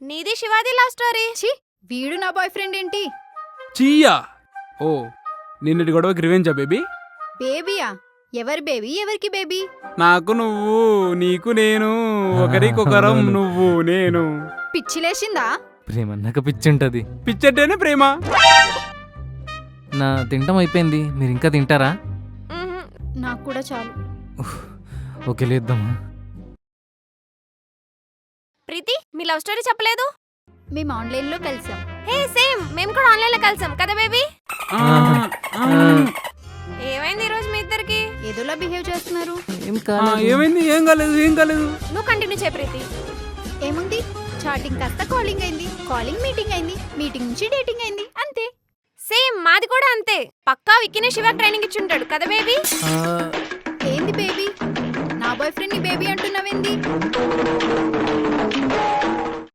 నీది శివాది love story. ఛీ, వీడు నా బాయ్ ఫ్రెండ్ ఏంటి? చీయా. ఓ నిన్నటి గొడవకి రివెంజా బేబీ? బేబీయా? ఎవరి బేబీ ఎవరికి బేబీ? నాకు నువ్వు, నీకు నేను, ఒకరికొకరం నువ్వు నేను. పిచ్చిలేసిందా? ప్రేమ అన్నాక పిచ్చి ఉంటది. పిచ్చంటేనే ప్రేమ. నా తింటం అయిపోయింది, మీరు ఇంకా తింటారా? నాకు కూడా చాలు. ఓకే లేద్దామా? ప్రీతి, మీ లవ్ స్టోరీ చెప్పలేదు. మేము ఆన్లైన్ లో కలిసాం. హే సేమ్, మేము కూడా ఆన్లైన్ లో కలిసాం కదా బేబీ. ఏమైంది ఈ రోజు మీ ఇద్దరికి? ఏదోలా బిహేవ్ చేస్తున్నారు. ఏమైంది? ఏం కాలేదు, ఏం కాలేదు. నువ్వు కంటిన్యూ చేయి ప్రీతి. ఏముంది, చాటింగ్ కాస్త కాలింగ్ అయింది, కాలింగ్ మీటింగ్ అయింది, మీటింగ్ నుంచి డేటింగ్ అయింది, అంతే. సేమ్, మాది కూడా అంతే. పక్కా విక్కీనే శివ ట్రైనింగ్ ఇచ్చి ఉంటాడు కదా బేబీ. ఏంది బేబీ? నా బాయ్ ఫ్రెండ్ ని బేబీ అంటున్నావేంది?